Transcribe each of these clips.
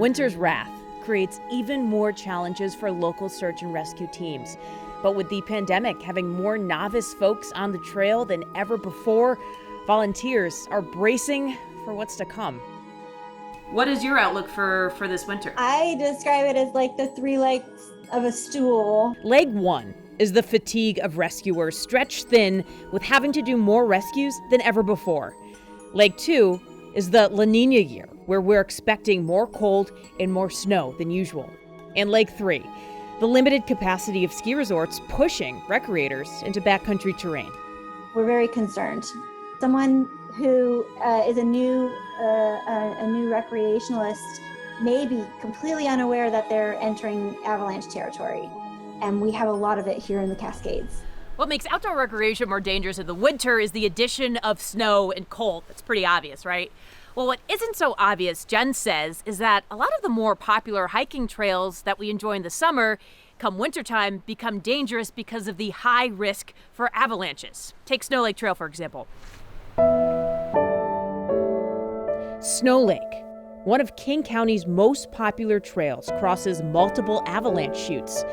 Winter's wrath creates even more challenges for local search and rescue teams. But with the pandemic having more novice folks on the trail than ever before, volunteers are bracing for what's to come. What is your outlook for this winter? I describe it as like the 3 legs of a stool. Leg 1 is the fatigue of rescuers stretched thin with having to do more rescues than ever before. Leg 2 is the La Nina year, where we're expecting more cold and more snow than usual. And Leg 3, the limited capacity of ski resorts pushing recreators into backcountry terrain. We're very concerned. Someone who is a new recreationalist may be completely unaware that they're entering avalanche territory. And we have a lot of it here in the Cascades. What makes outdoor recreation more dangerous in the winter is the addition of snow and cold. That's pretty obvious, right? Well, what isn't so obvious, Jen says, is that a lot of the more popular hiking trails that we enjoy in the summer come wintertime become dangerous because of the high risk for avalanches. Take Snow Lake Trail, for example. Snow Lake, one of King County's most popular trails, crosses multiple avalanche chutes.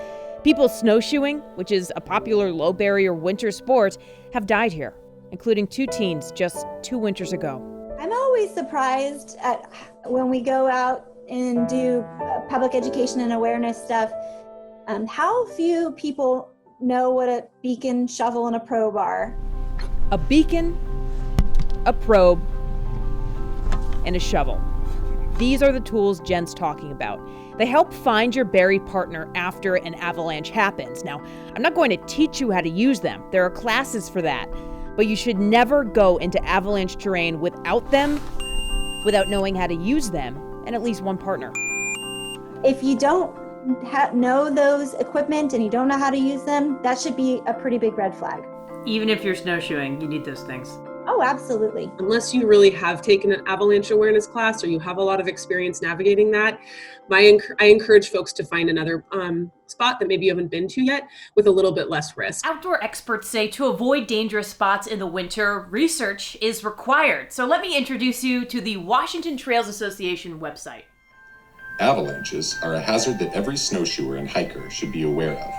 People snowshoeing, which is a popular low-barrier winter sport, have died here, including 2 teens just 2 winters ago. I'm always surprised at when we go out and do public education and awareness stuff, how few people know what a beacon, shovel, and a probe are. A beacon, a probe, and a shovel. These are the tools Jen's talking about. They help find your buried partner after an avalanche happens. Now, I'm not going to teach you how to use them. There are classes for that. But you should never go into avalanche terrain without them, without knowing how to use them, and at least one partner. If you don't know those equipment and you don't know how to use them, that should be a pretty big red flag. Even if you're snowshoeing, you need those things. Oh, absolutely. Unless you really have taken an avalanche awareness class or you have a lot of experience navigating that, I encourage folks to find another spot that maybe you haven't been to yet with a little bit less risk. Outdoor experts say to avoid dangerous spots in the winter, research is required. So let me introduce you to the Washington Trails Association website. Avalanches are a hazard that every snowshoer and hiker should be aware of.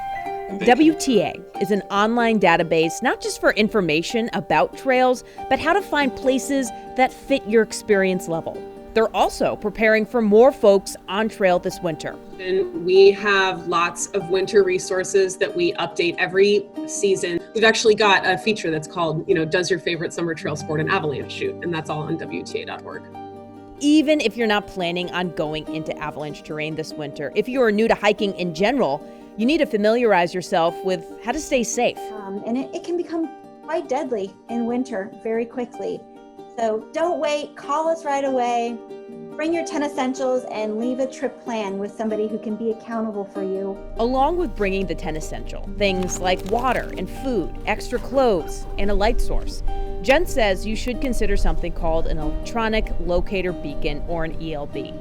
WTA is an online database not just for information about trails, but how to find places that fit your experience level. They're also preparing for more folks on trail this winter. And we have lots of winter resources that we update every season. We've actually got a feature that's called, Does Your Favorite Summer Trail Sport an Avalanche Shoot? And that's all on WTA.org. Even if you're not planning on going into avalanche terrain this winter, if you are new to hiking in general, you need to familiarize yourself with how to stay safe. And it can become quite deadly in winter very quickly. So don't wait, call us right away, bring your 10 essentials and leave a trip plan with somebody who can be accountable for you. Along with bringing the 10 essential, things like water and food, extra clothes, and a light source, Jen says you should consider something called an electronic locator beacon or an ELB.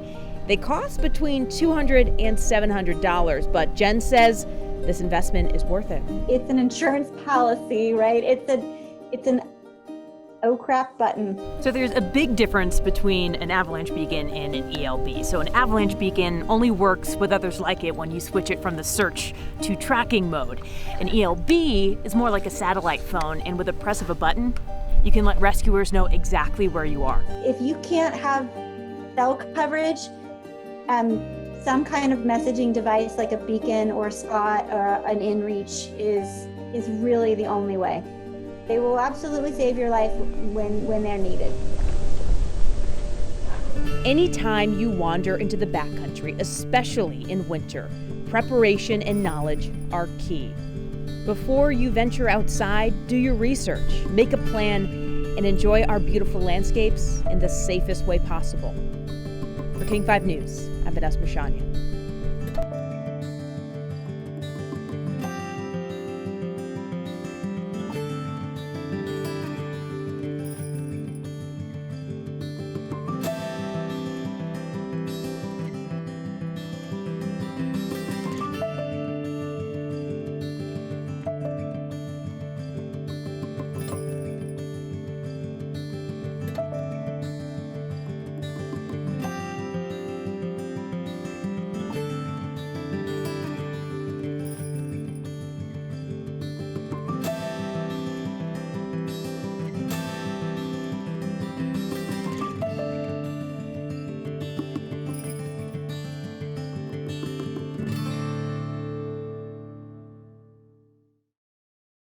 They cost between $200 and $700, but Jen says this investment is worth it. It's an insurance policy, right? It's an oh crap button. So there's a big difference between an avalanche beacon and an ELB. So an avalanche beacon only works with others like it when you switch it from the search to tracking mode. An ELB is more like a satellite phone, and with a press of a button, you can let rescuers know exactly where you are. If you can't have cell coverage, some kind of messaging device like a beacon or a spot or an inReach is really the only way. They will absolutely save your life when they're needed. Anytime you wander into the backcountry, especially in winter, preparation and knowledge are key. Before you venture outside, do your research, make a plan, and enjoy our beautiful landscapes in the safest way possible. For King 5 News, I'm Vanessa Mashanya.